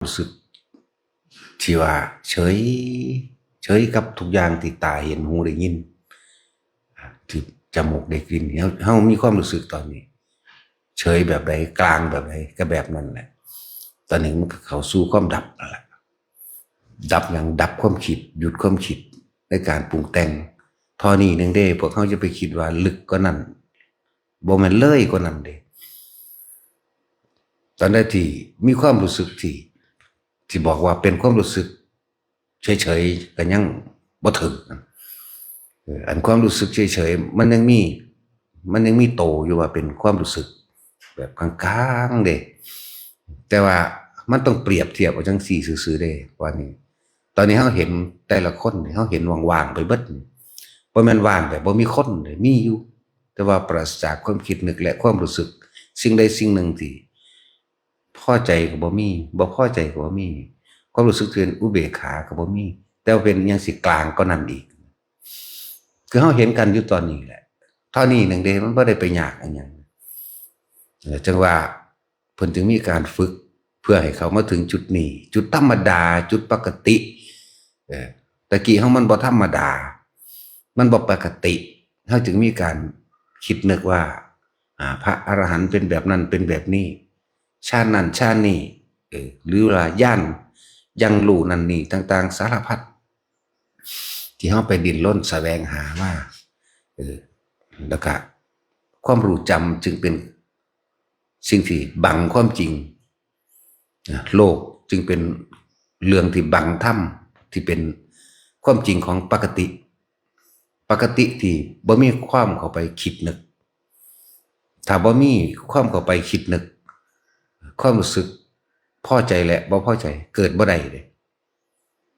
รู้สึกที่ว่าเฉยกับทุกอย่างที่ตาเห็นหูได้ยินที่จมูกได้กลิ่นเฮามีความรู้สึกตอนนี้เฉยแบบใดกลางแบบใดก็แบบนั้นแหละตอนนี้มันเข้าสู่ความดับนั่นแหละดับอย่างดับความคิดหยุดความคิดในการปรุงแต่งทอนี้นึงเด้พวกเขาจะไปคิดว่าลึกกว่านั้นบ่แม่นเลยกว่านั้นเด้ตอนใดที่มีความรู้สึกที่บอกว่าเป็นความรู้สึกเฉยๆก็ยังบ่ถึงอันความรู้สึกเฉยๆมันยังมีโตอยู่ว่าเป็นความรู้สึกแบบกลางๆเด้แต่ว่ามันต้องเปรียบเทียบเอาจังซี่ซื่อๆเด้ว่านี่ตอนนี้เฮาเห็นแต่ละคนเฮาเห็นว่างๆไปเบิดบ่แม่นว่างแบบบ่มีคนเด้มีอยู่แต่ว่าปราศจากความคิดนึกและความรู้สึกสิ่งใดสิ่งหนึ่งที่พอใจก็บ่มีบ่พอใจก็บ่มีความรู้สึกที่เป็นอุเบกขาก็บ่มีแต่ว่าเป็นอิหยังสิกลางกว่านั้นอีกคือเฮาเห็นกันอยู่ตอนนี้แหละเท่านี้นึงเด้มันบ่ได้ไปยากอิหยังจังว่าเพิ่นจึงมีการฝึกเพื่อให้เขามาถึงจุดนี้จุดธรรมดาจุดปกติตะกี้เฮามันบ่ธรรมดามันบ่ปกติเฮาจึงมีการคิดนึกว่าพระอรหันต์เป็นแบบนั้นเป็นแบบนี้ชาตินั้นชาตินี้หรือว่าย่านยังรู้นั่นนี่ต่างๆสารพัดที่เฮาไปดิ้นรนแสวงหามาแล้วก็ความรู้จำจึงเป็นสิ่งที่บังความจริงโลกจึงเป็นเรื่องที่บังธรรมที่เป็นความจริงของปกติที่บ่มีความเข้าไปคิดนึกถ้าบ่มีความเข้าไปคิดนึกความรู้สึกพอใจและบ่พอใจเกิดบ่ได้เลย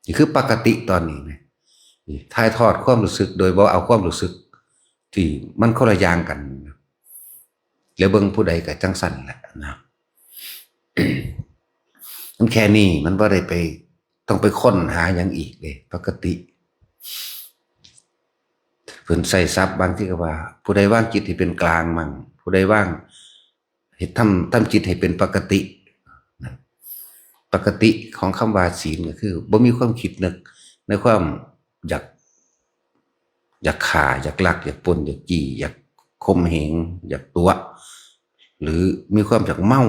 นี่คือปกติตอนนี้นะถ่ายทอดความรู้สึกโดยบ่เอาความรู้สึกที่มันคนละอย่างกันแล้วเบิ่งผู้ใดก็จังสั่นแหละนะมันแค่นี้มันบ่ได้ไปต้องไปค้นหาอย่างอีกเลยปกติเพิ่นใส่ศัพท์บางที่ก็ว่าผู้ใดว่างจิตให้เป็นกลางมั่งผู้ใดว่างให้ทำจิตให้เป็นปกติปกติของคำว่าศีลก็คือบ่มีความคิดนึกในความอยากฆ่าอยากลักอยากปล้นอยากจี้อยากข่มเหงอยากตัวหรือมีความอยากเมา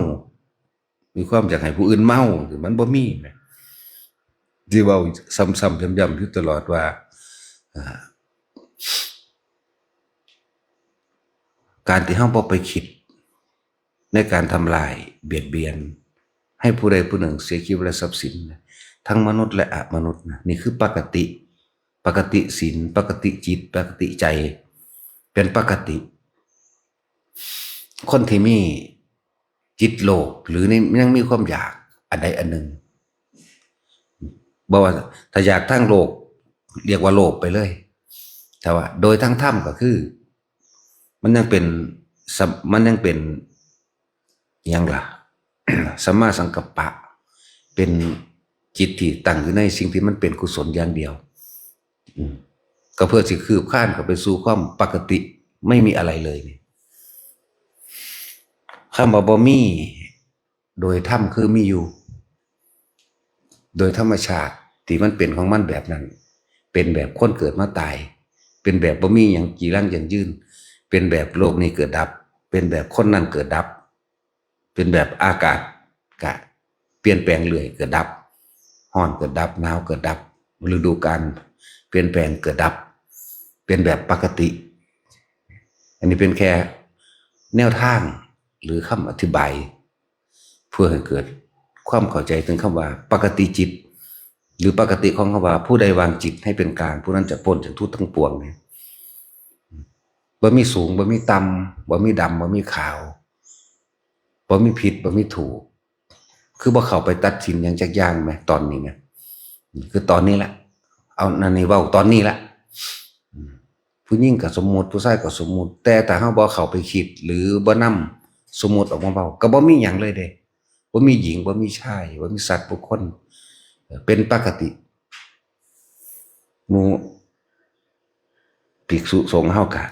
มีความอยากให้ผู้อื่นเมาคือมันบ่มีแหมที่เว้าซ้ำๆย้ำๆอยู่ตลอดว่าการที่เฮาบ่ไปคิดในการทำลายเบียดเบียนให้ผู้ใดผู้หนึ่งเสียชีวิตและทรัพย์สินทั้งมนุษย์และอมนุษย์นี่คือปกติศีลปกติจิตปกติใจเป็นปกติคนที่มีจิตโลภหรือยังมีความอยากอันใดอันหนึ่งบอกว่าถ้าอยากทั้งโลภเรียกว่าโลภไปเลยแต่ว่าโดยทั้งธรรมก็คือมันยังเป็นยังล่ะ สัมมาสังกัปปะเป็นจิตที่ตั้งอยู่ในสิ่งที่มันเป็นกุศลอย่างเดียวก็เพื่อสิคืบคลานเข้าไปสู่ความปกติไม่มีอะไรเลยคำว่าบ่มีโดยธรรมคือมีอยู่โดยธรรมชาติที่มันเป็นของมันแบบนั้นเป็นแบบคนเกิดมาตายเป็นแบบบ่มีอย่างจีรังอย่างยืนเป็นแบบโลกนี้เกิดดับเป็นแบบคนนั้นเกิดดับเป็นแบบอากาศกะเปลี่ยนแปลงเรื่อยเกิดดับร้อนเกิดดับหนาวเกิดดับฤดูกาลเปลี่ยนแปลงเกิดดับเป็นแบบปกติอันนี้เป็นแค่แนวทางหรือคำอธิบายเพื่อให้เกิดความเข้าใจถึงคำว่าปกติจิตหรือปกติของคำว่าผู้ใดวางจิตให้เป็นกลางผู้นั้นจะพ้นจากทุกข์ทั้งปวงเนี่ยบ่มีสูงบ่มีต่ำบ่มีดำบ่มีขาวบ่มีผิดบ่มีถูกคือบ่เข้าไปตัดสินอย่างจักอย่างไหมตอนนี้ไงคือตอนนี้แหละเอานั่นนี่เว้าตอนนี้ละผู้หญิงก็สมมุติผู้ชายก็สมมุติแต่ถ้าเฮาบ่เข้าไปคิดหรือบ่นำสมมุติออกมาเว้าก็บ่มีหยังเลยเด้บ่มีหญิงบ่มีชายบ่มีสัตว์บุคคลเป็นปกติหมู่ภิกษุสงฆ์เฮาก็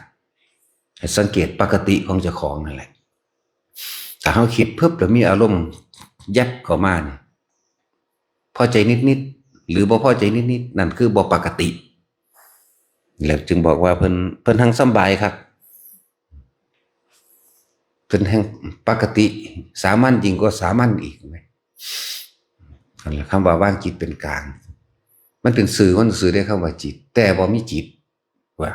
ให้สังเกตปกติของเจ้าของนั่นแหละถ้าเฮาคิดปึ๊บแล้วมีอารมณ์ยับเข้ามานี่ อใจนิดๆหรือบ่พอใจนิดๆนั่นคือบ่ปกติแล้วจึงบอกว่าเพิ่นทั้งสำบายครับเพิ่นแห่งปกติสามัญยิ่งกว่าสามัญอีกไหมนั่นแหละคำว่าว่างจิตเป็นกลางมันเป็นสื่อได้คำว่าจิตแต่บ่มีจิตว่า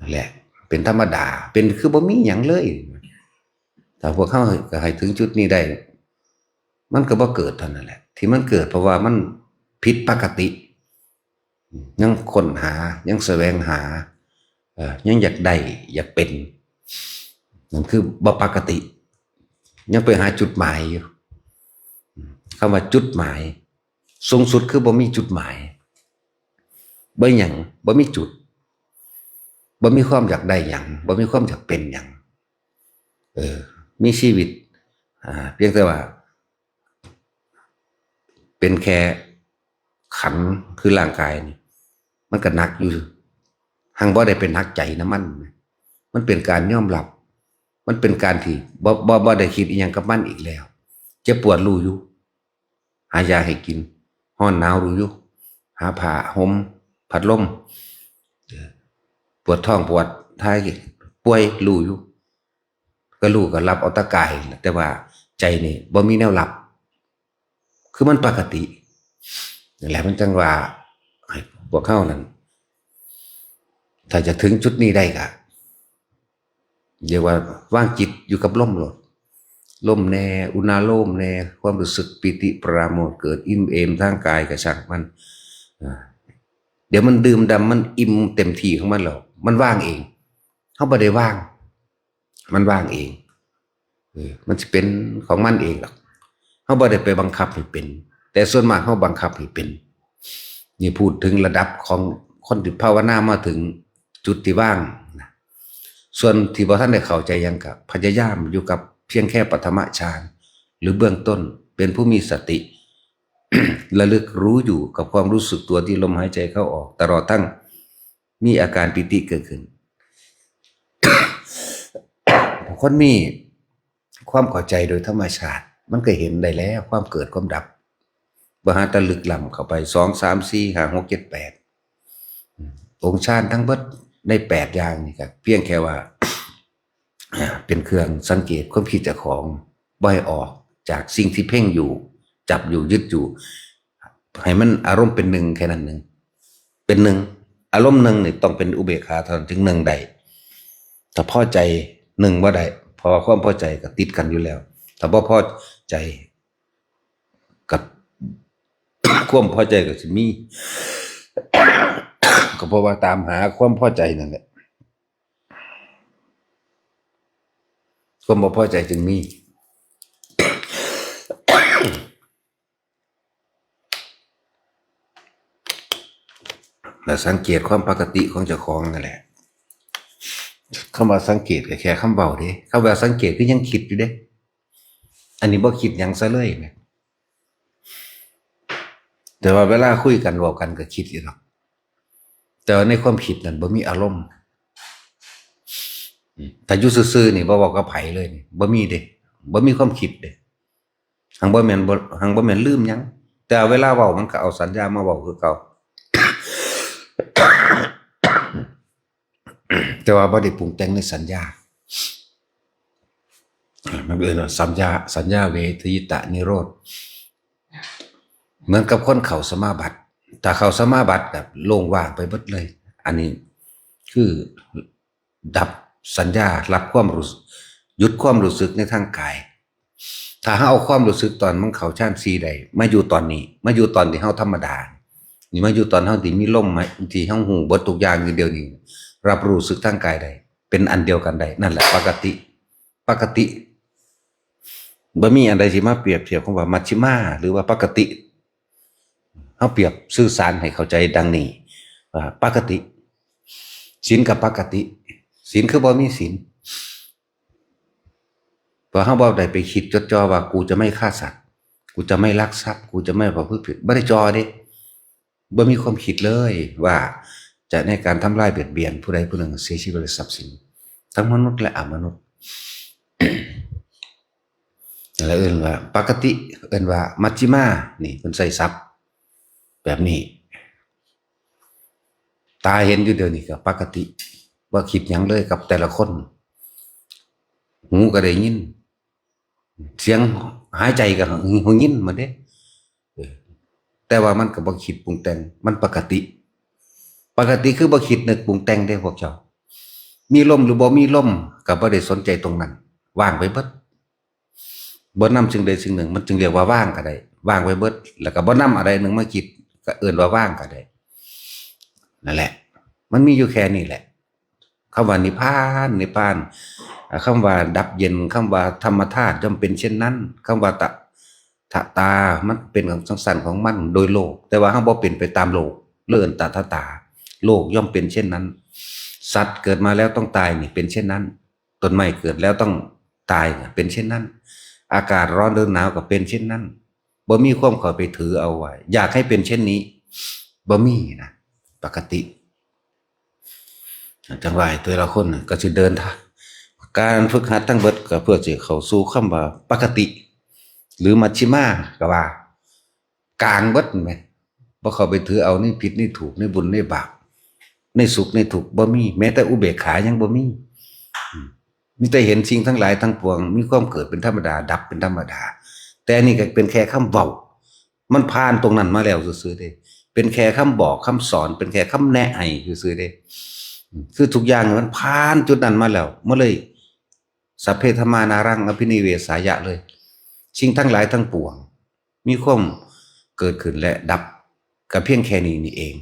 นั่นแหละเป็นธรรมดาเป็นคือบ่มีหยังเลยถ้าพวกเขาก็ให้ถึงจุดนี้ได้มันก็บ่เกิดเท่านั้นแหละที่มันเกิดเพราะว่ามันผิดปกติยังค้นหายังแสวงหายังอยากได้อยากเป็นนั่นคือบ่ปกติยังไปหาจุดหมายอยู่คำว่าจุดหมายสูงสุดคือบ่มีจุดหมายบ่หยังบ่มีจุดบ่มีความอยากได้หยังบ่มีความอยากเป็นหยังมีชีวิตเพียงแต่ว่าเป็นแค่ขันคือร่างกายนี่มันก็หนักอยู่หังบ่ได้เป็นหนักใจนะมันเป็นการยอมรับมันเป็นการที่บ่ได้คิดอีหยังกับมันอีกแล้วเจ็บปวดรู้อยู่หายาให้กินร้อนหนาวรู้อยู่หาผ้าห่มพัดลมปวดท้องปวดท้ายป่วยรู้อยู่ก็รู้ก็รับเอาแตะกายแต่ว่าใจนี่บ่มีแนวรับคือมันปกตินั่นแหละมันจังว่าให้พวกเขานั้นถ้าจะถึงจุดนี้ได้ก็เรียกว่าว่างจิตอยู่กับลมแน่อุณาโลมแน่ความรู้สึกปิติปราโมทย์เกิดอิ่มเอมทางกายกับช่างมันเดี๋ยวมันดื่มดำมันอิ่มเต็มที่ของมันหรอกมันว่างเองเขาบ่ได้ว่างมันว่างเองมันจะเป็นของมันเองหรอกเขาบ่ได้ไปบังคับให้เป็นแต่ส่วนมากเขาบังคับให้เป็นนี่พูดถึงระดับของคนที่ภาวนามาถึงจุดที่ว่างนะส่วนที่บ่ท่านได้เข้าใจยังกับพยายามอยู่กับเพียงแค่ปฐมฌานหรือเบื้องต้นเป็นผู้มีสติ ระลึกรู้อยู่กับความรู้สึกตัวที่ลมหายใจเข้าออกตลอดทั้งมีอาการปิติเกิดขึ้น คนมีความเข้าใจโดยธรรมชาติมันก็เห็นได้แล้วความเกิดความดับบ่หาตะลึกล้ำเข้าไป2 3 4 5 6 7 8องค์ฌานทั้งเบิดใน8อย่างนี่ก็เพียงแค่ว่า เป็นเครื่องสังเกตความคิดเจ้าของบ่ให้ออกจากสิ่งที่เพ่งอยู่จับอยู่ยึดอยู่ให้มันอารมณ์เป็นหนึ่งแค่นั้นหนึ่งเป็นหนึ่งอารมณ์หนึ่งนี่ต้องเป็นอุเบกขาเท่านั้นถึงหนึ่งได้ถ้าพอใจหนึ่งบ่ได้พอความพอใจก็ติดกันอยู่แล้วถ้าบ่พอใจกับ ความพอใจก็สิมี ก็เพราะว่าตามหาความพอใจนั่นแหละความบ่พอใจจึงมี แล้วสังเกตความปกติของเจ้าของนั่นแหละคำว่าสังเกตก็แค่คำเบาเด้คำว่าสังเกตก็ยังคิดอยู่เด้อันนี้บ่คิดหยังซะเลยเนี่ยแต่ว่าเวลาคุยกันเว้ากันก็คิดอยู่หรอกแต่ว่าในความคิดนั้นบ่มีอารมณ์ถ้าอยู่ซื่อๆนี่บ่เว้ากับไผเลยนี่บ่มีเด้บ่มีความคิดเด้หังบ่แม่นลืมหยังแต่เวลาเว้ามันก็เอาสัญญามาเว้าคือเก่า แต่ว่าบ่ได้ปรุงแต่งในสัญญามันเป็นสัญญาเวทยิตะนิโรธเหมือนกับคนเข้าสมาบัติถ้าเข้าสมาบัติแบบโล่งว่างไปหมดเลยอันนี้คือดับสัญญารับความรู้หยุดความรู้สึกในทางกายถ้าเฮาเอาความรู้สึกตอนมันเข้าฌาน4ได้มาอยู่ตอนนี้มาอยู่ตอนที่เฮาธรรมดานี่มาอยู่ตอนเฮาที่มีลมที่เฮาหูเบิดทุกอย่างอยู่เดียวนี้รับรู้สึกทางกายได้เป็นอันเดียวกันได้นั่นแหละปกติบ่มีอันใดสิมาเปรียบเทียบคำว่ามัชฌิมาหรือว่าปกติเฮาเปรียบสื่อสารให้เข้าใจดังนี้ว่าปกติศีลกับปกติศีลคือบ่มีศีลเพราะเฮาบ่ได้ไปคิดจดจ่อว่ากูจะไม่ฆ่าสัตว์กูจะไม่ลักทรัพย์กูจะไม่ประพฤติผิดบ่ได้จ่อเด้บ่มีความคิดเลยว่าจะในการทำลายเบียดเบียนผู้ใดผู้หนึ่งเสียชีวิตหรือทรัพย์สินทั้งมนุษย์และอมนุษย์ แล้วเอิ้นว่าปกติเอิ้นว่ามัชฌิมานี่เพิ่นใช้ศัพท์แบบนี้ตาเห็นอยู่เดี๋ยวนี้ก็ปกติบ่คิดหยังเลยกับแต่ละคนหูก็ได้ยินเสียงหายใจก็หูยินหมดเด้แต่ว่ามันก็บ่คิดปรุงแต่งมันปกติคือบ่คิดนึกปรุงแต่งเด้พวกเจ้ามีลมหรือบ่มีลมก็บ่ได้สนใจตรงนั้นว่างไปเบิดบ่นำสิ่งใดสิ่งหนึ่งมันจึงเรียกว่าว่างก็ได้ว่างไว้เบิดแล้วก็บ่นำอะไรหนึ่งมาคิดก็เอิ้นว่าว่างก็ได้นั่นแหละมันมีอยู่แค่นี้แหละคำว่านิพพานคำว่าดับเย็นคำว่าธรรมธาตุย่อมเป็นเช่นนั้นคำว่าตามันเป็นของสังของมันโดยโลกแต่ว่าเฮาบ่เป็นไปตามโลกเลื่อนตาโลกย่อมเป็นเช่นนั้นสัตว์เกิดมาแล้วต้องตายนี่เป็นเช่นนั้นต้นไม้เกิดแล้วต้องตายเป็นเช่นนั้นอากาศร้อนหรือหนาวก็เป็นเช่นนั้นบ่มีความเข้าไปถือเอาไว้อยากให้เป็นเช่นนี้บ่มีนะปกติจังหวะตัวละคนก็สิเดินทางการฝึกหัดทั้งเบิดก็เพื่อจะเข้าสู่คำว่าปกติหรือมัชฌิมาก็ว่ากลางเบิดแม่นบ่เข้าไปถือเอานี่ผิดนี่ถูกนี่บุญนี่บาปในสุขในทุกข์บ่มีแม้แต่อุเบกขายังบ่มีมีแต่เห็นสิ่งทั้งหลายทั้งปวงมีความเกิดเป็นธรรมดาดับเป็นธรรมดาแต่อันนี้ก็เป็นแค่คำเว้ามันผ่านตรงนั้นมาแล้วซื่อๆเด้เป็นแค่คำบอกคำสอนเป็นแค่คำแนะให้ซื่อๆเด้คือทุกอย่างมันผ่านจุดนั้นมาแล้วมันเลยสัพเพธรรมานารังอภินิเวสายะเลยสิ่งทั้งหลายทั้งปวงมีความเกิดขึ้นและดับก็เพียงแค่นี้นี่เอง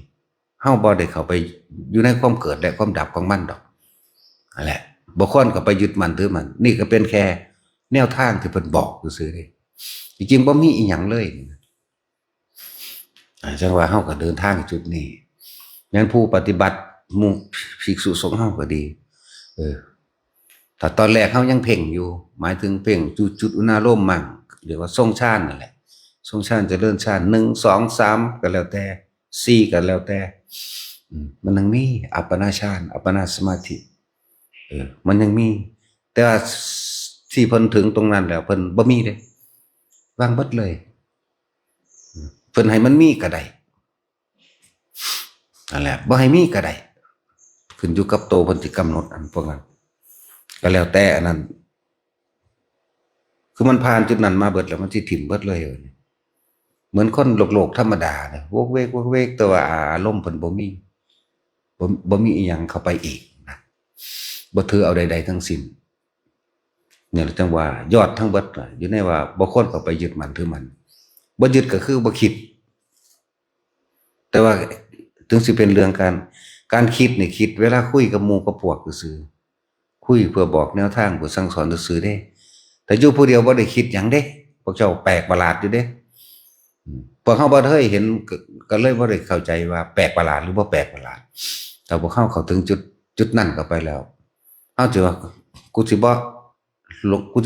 เฮาบ่ได้เข้าไปอยู่ในความเกิดและความดับของมันดอกนั่นแหละบ่ควรก็ไปยึดมันถือมันนี่ก็เป็นแค่แนวทางที่เพิ่นบอกซื่อๆเด้จริงๆบ่มีอีหยังเลยจังว่าเฮาก็เดินทางจุดนี้งั้นผู้ปฏิบัติหมู่ภิกษุสงฆ์เฮาก็ดีถ้าตอนแรกเฮายังเพ่งอยู่หมายถึงเพ่งจุดอุณาโลมมั่งเรียกว่าทรงฌานนั่นแหละทรงฌานเจริญฌาน1 2 3ก็แล้วแต่4ก็แล้วแต่มันยังมีอัปปนาฌานอัปปนาสมาธิมันยังมีแต่ว่าที่เพิ่นถึงตรงนั้นแล้วเพิ่นบ่มีเด้วางเบิดเลยเพิ่นให้มันมีก็ได้นั่นแหละบ่ให้มีก็ได้ขึ้นอยู่กับโตเพิ่นสิกำหนดอันพวกนั้นก็แล้วแต่อันนั้นคือมันผ่านจุดนั้นมาเบิดแล้วมันสิถิ่มเบิดเลยเหมือนคนโลกธรรมดาเนี่ยวกเวกแต่ว่าอารมณ์เพิ่นบ่มีอีหยังเข้าไปอีกนะบ่ถือเอาใดๆทั้งสิ้นเนี่ยจังว่ายอดทั้งเบิดอยู่ในว่าบ่ควรเข้าไปยึดมันถือมันบ่ยึดก็คือบ่คิดแต่ว่าถึงสิเป็นเรื่องการคิดนี่คิดเวลาคุยกับหมู่กับพวกซื่อคุยเพื่อบอกแนวทางเพื่อสั่งสอนซื่อเด้แต่อยู่ผู้เดียวบ่ได้คิดหยังเด้พวกเจ้าแปลกประหลาดอยู่เด้พวกเฮาบ่เคยเห็นก็เลยบ่ได้เข้าใจว่าแปลกประหลาดหรือบ่แปลกประหลาดแต่พวกเฮาเข้าถึงจุดนั้นก็ไปแล้วเฮาสิว่ากู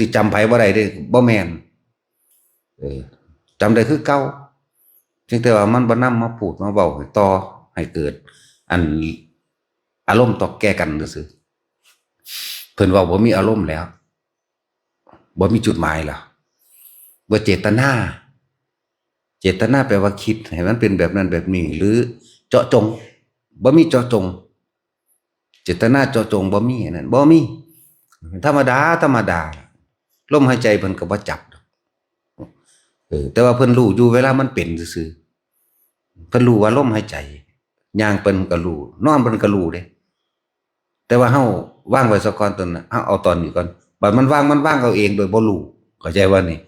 สิจำไผบ่ได้เด้บ่แม่นจำได้คือเก่าจึงแต่ว่ามันบ่นำมาพูดมาเว้าให้ต่อให้เกิดอันอารมณ์ต่อแก้กันซื่อเพิ่นเว้าบ่มีอารมณ์แล้วบ่มีจุดหมายแล้วบ่เจตนาแปลว่าคิดให้มันเป็นแบบนั้นแบบนี้หรือเจาะจงบ่มีเจาะจงเจตนาเจาะจงบ่มีอันนั้นบ่มีธรรมดาลมหายใจเพิ่นก็บ่จับแต่ว่าเพิ่นรู้อยู่เวลามันเป็นซื่อๆเพิ่นรู้ว่าลมหายใจย่างเพิ่นก็รู้นอนเพิ่นก็รู้เด้แต่ว่าเฮาวางไว้ซะก่อนตอนนั้นเฮาเอาตอนนี้ก่อนบัดมันว่างเอาเองโดยบ่รู้เข้าใจว่านี่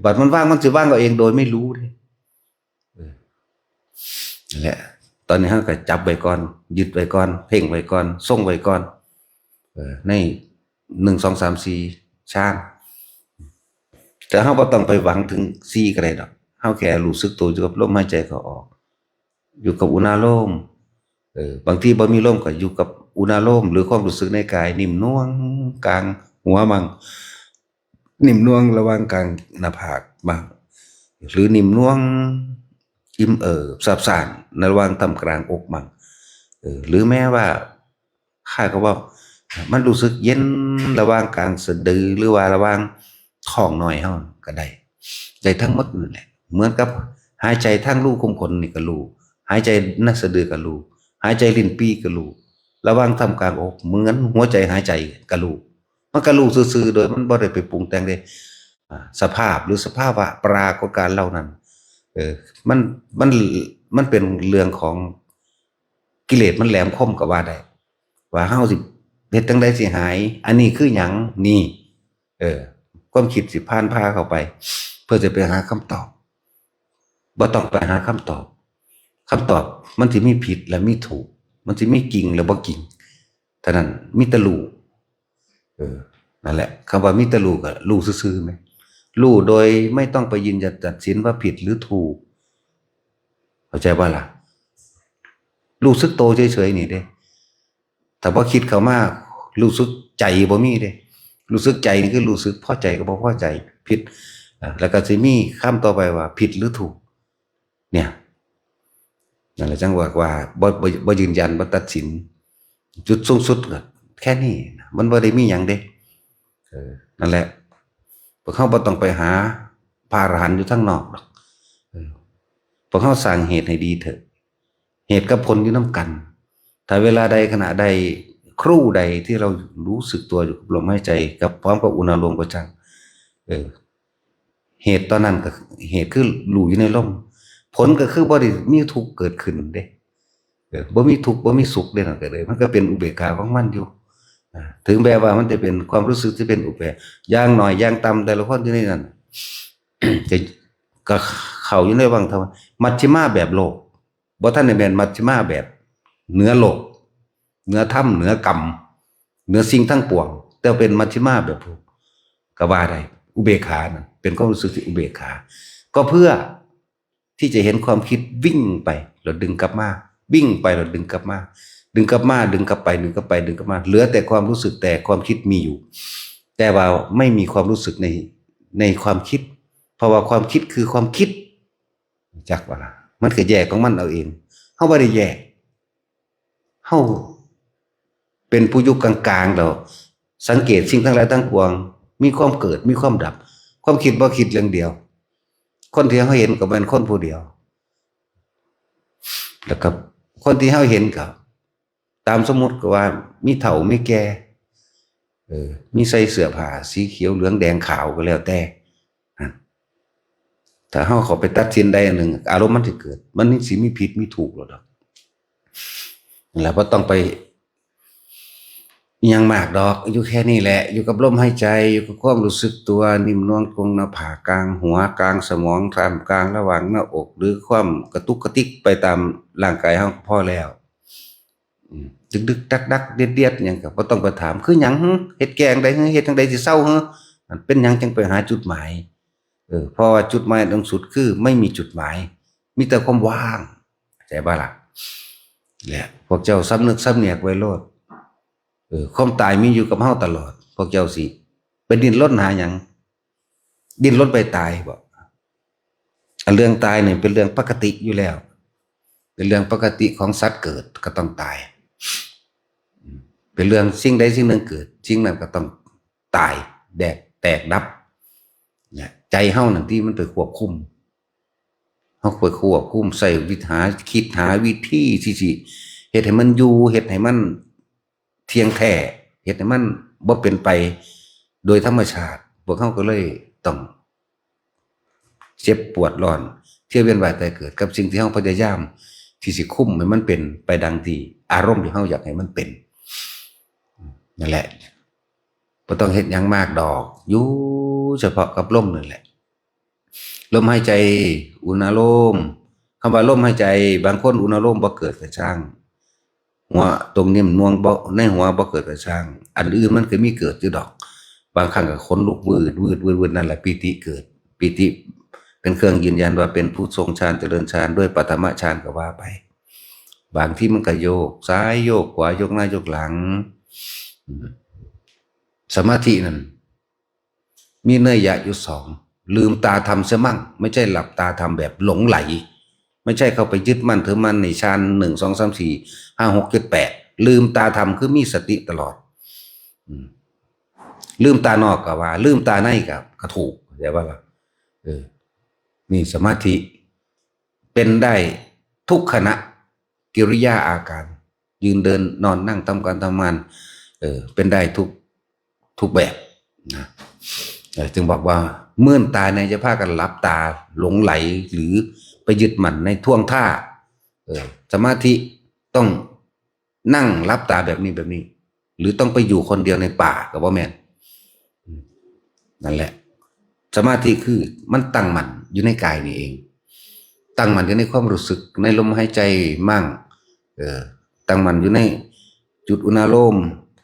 บัดมันว่างมันสิว่างเอาเองโดยไม่รู้เด้นั่นแหละตอนนี้เฮาก็จับไว้ก่อนยึดไว้ก่อนเพ่งไว้ก่อนทรงไว้ก่อนใน1 2 3 4ฌานแต่เฮาบ่ต้องไปหวังถึง4ก็ได้ดอกเฮาแค่รู้สึกตัวอยู่กับลมหายใจเข้าออกอยู่กับอุณาโลมบางทีบ่มีลมก็อยู่กับอุณาโลมหรือความรู้สึกในกายนิ่มนวลกลางหัวมั่งนิ่มนวลระหว่างกลางหน้าผากบ้างหรือนิ่มนวลอิ่มซาบซ่านระหว่างต่ำกลางอกมั่งหรือแม้ว่าค่าก็ว่ามันรู้สึกเย็นระหว่างกลางสะดือหรือว่าระหว่าง ท้องน้อยเฮาก็ได้ทั้งหมดนั่นแหละเหมือนกับหายใจทางรูขุมขนนี่ก็รู้หายใจนัสะดือก็รู้หายใจลิ้นปี่ก็รู้ระหว่างทำกลางอกเหมือนหัวใจหายใจก็รู้มันก็รู้ซื่อๆโดยมันบ่ได้ไปปรุงแต่งได้สภาพหรือสภาวะปรากฏการณ์เหล่านั้นมันมันมันเป็นเรื่องของกิเลสมันแหลมคมก็ว่าได้ว่าเฮาสิเฮ็ดจังได๋สิหายอันนี้คือหยังนี่ความคิดสิผ่านพาเข้าไปเพื่อจะไปหาคำตอบบ่ต้องไปหาคำตอบมันสิมีผิดและมีถูกมันสิมีจริงและบ่จริงเท่านั้นมีแต่รู้นั่นแหละคำว่ามีแต่รู้ก็รู้ซื่อๆมั้ยรู้โดยไม่ต้องไปยืนยันตัดสินว่าผิดหรือถูกเข้าใจบ่ล่ะรู้สึกโตเฉยๆนี่เด้แต่พอคิดเข้ามารู้สึกใจบ่มีเด้รู้สึกใจนี่คือรู้สึกพอใจกับบ่พอใจผิดแล้วก็สิมีคำต่อไปว่าผิดหรือถูกเนี่ยนั่นแหละจังว่าบ่ยืนยันบ่ตัดสินจุดสูงสุดก็แค่นี้มันบ่ได้มีหยังเด้นั่นแหละพวกเขาบ่ต้องไปหาพระอรหันต์อยู่ข้างนอกหรอกพวกเขาสร้างเหตุให้ดีเถอะเหตุกับผลอยู่นำกันถ้าเวลาใดขณะใดครู่ใดที่เรารู้สึกตัวอยู่กับลมหายใจกับพร้อมกับอุณหภูมิก็จังเหตุตอนนั้นก็เหตุคือรู้อยู่ในลมผลก็คือบ่ได้มีทุกข์เกิดขึ้นเด้บ่มีทุกข์บ่มีสุขเด้นั่นก็เลยมันก็เป็นอุเบกขาของมันอยู่ถึงแม้ว่ามันจะเป็นความรู้สึกที่เป็นอุเบกขาอย่างน้อยอย่างต่ำแต่ละคนอยู่ในนั้น จะก็เข้าอยู่ในวังธรรมมัชฌิมาแบบโลกบ่ทันได้แม่นมัชฌิมาแบบเหนือโลกเหนือธรรมเหนือกรรมเหนือสิ่งทั้งปวงแต่เป็นมัชฌิมาแบบก็ว่าได้อุเบกขานั่นเป็นความรู้สึกที่อุเบกขาก็เพื่อที่จะเห็นความคิดวิ่งไปแล้วดึงกลับมาวิ่งไปแล้วดึงกลับมาดึงกลับมาดึงกลับไปดึงกลับไปดึงกลับมาเหลือแต่ความรู้สึกแต่ความคิดมีอยู่แต่ว่าไม่มีความรู้สึกในความคิดเพราะว่าความคิดคือความคิดจักว่าล่ะมันก็แยกของมันเอาเองเฮาบ่ได้แยกเฮาเป็นผู้อยู่กลางๆแล้วสังเกตสิ่งทั้งหลายทั้งปวงมีความเกิดมีความดับความคิดบ่คิดเรื่องเดียวคนที่เฮาเห็นก็เป็นคนผู้เดียวแล้วก็คนที่เฮาเห็นก็ตามสมมุติก็ว่ามีเฒ่ามีแก่มีใส่เสื้อผ้าสีเขียวเหลืองแดงขาวก็แล้วแต่ถ้าเฮาเข้าไปตัดสินใดอันหนึ่งอารมณ์มันสิเกิดมันสิมีผิดมีถูกหรอกนั่นแหละบ่ต้องไปอิหยังมากดอกอยู่แค่นี้แหละอยู่กับลมหายใจอยู่กับความรู้สึกตัวนิ่มนวลคงหน้าผากกลางหัวกลางสมองท่ามกลางระหว่างหน้าอกหรือความกระตุกกระติกไปตามร่างกายเฮาพอแล้วดึกๆดักๆเดียดๆหยังก็บ่ต้องไปถามคือหยังเฮ็ดแกงได้เฮ็ดจังได๋สิเซามันเป็นหยังจังไปหาจุดหมายเพราะว่าจุดหมายตรงสุดคือไม่มีจุดหมายมีแต่ความว่างเข้าใจบ่ล่ะแหละพวกเจ้าสำนึกสำเนียกไว้โลดความตายมีอยู่กับเฮาตลอดพวกเจ้าสิไปดิ้นรนหาหยังดิ้นรนไปตายบ่เรื่องตายนี่เป็นเรื่องปกติอยู่แล้วเป็นเรื่องปกติของสัตว์เกิดก็ต้องตายเป็นเรื่องสิ่งใดสิ่งหนึ่งเกิดสิ่งนั้นก็ต้องตายแตกดับเนี่ยใจเฮานั่นที่มันไปควบคุมเฮาไปควบคุมใส่คิดหาวิธีที่สิเฮ็ดให้มันอยู่เฮ็ดให้มันเที่ยงแท้เฮ็ดให้มันบ่เป็นไปโดยธรรมชาติพวกเขาก็เลยต้องเจ็บปวดร้อนเที่ยวเวียนว่ายตายเกิดกับสิ่งที่เฮาพยายามที่สิคุมให้มันเป็นไปดังที่อารมณ์ที่เฮาอยากให้มันเป็นนั่นแหละบ่ต้องเฮ็ดหยังมากดอกอยู่เฉพาะกับลมนั่นแหละลมหายใจอุณโลมคำว่าลมหายใจบางคนอุณโลมบ่เกิดก็ช่างหัวตรงนี้มันม่วงบ่ในหัวบ่เกิดก็ช่างอันอื่นมันก็มีเกิดอยู่ดอกบางครั้งก็ขนลุกวืดนั่นแหละปีติเกิดปีติเป็นเครื่องยืนยันว่าเป็นผู้ทรงฌานเจริญฌานด้วยปฐมฌานก็ว่าไปบางที่มันก็โยกซ้ายโยกขวาโยกหน้าโยกหลังสมาธินั่นมีเนื้อยะอยู่สองลืมตาทำเสียมั่งไม่ใช่หลับตาทำแบบหลงไหลไม่ใช่เข้าไปยึดมั่นถือมั่นในฌาน1 2 3 4 5 6 7 8ลืมตาทำคือมีสติตลอด ลืมตานอกก็ว่าลืมตาในก็ถูกเข้าใจว่าล่ะนี่สมาธิเป็นได้ทุกขณะกิริยาอาการยืนเดินนอนนั่งทำการทำงานเป็นได้ทุกแบบนะจึงบอกว่าเมื่อตาในจะพากันหลับตาหลงไหลหรือไปยึดมั่นในท่วงท่าสมาธิต้องนั่งหลับตาแบบนี้หรือต้องไปอยู่คนเดียวในป่ากับว่าแม่นนั่นแหละสมาธิคือมันตั้งมั่นอยู่ในกายนี่เองตั้งมั่นอยู่ในความรู้สึกในลมหายใจมั่งตั้งมั่นอยู่ในจุดอุณโลม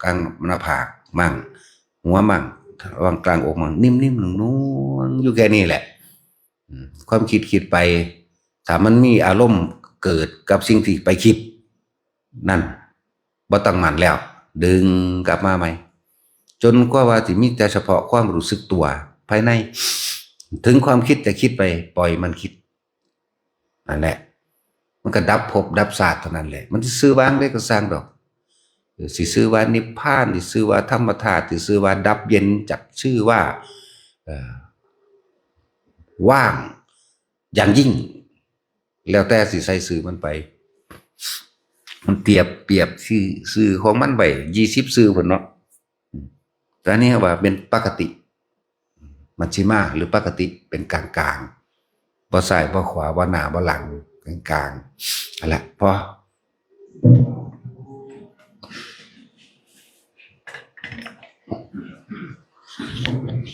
กลางหน้าผากมั่งหัวมั่งวางกลางอกมั่งนิ่มๆนุ่มๆอยู่แค่นี้แหละความคิดไปถ้ามันมีอารมณ์เกิดกับสิ่งที่ไปคิดนั่นบ่ตั้งมั่นแล้วดึงกลับมาใหม่จนกว่าสิมีแต่เฉพาะความรู้สึกตัวภายในถึงความคิดจะคิดไปปล่อยมันคิดนั่นแหละมันก็ดับภพดับชาติเท่านั้นแหละมันสิซื้อวางได้ก็สร้างดอกสิซื้อว่านิพพานสิซื้อว่าธรรมธาตุสิซื้อว่าดับเย็นจักชื่อว่าว่างอย่างยิ่งแล้วแต่สิใส่ซื้อมันไปมันเปรียบซื้อของมันไป20ซื้อพุ่นเนาะแต่อันนี้ว่าเป็นปกติมัชฌิมาหรือปกติเป็นกลางบ่ซ้ายบ่ขวาบ่หน้าบ่หลังกลางๆนั่นแหละพอ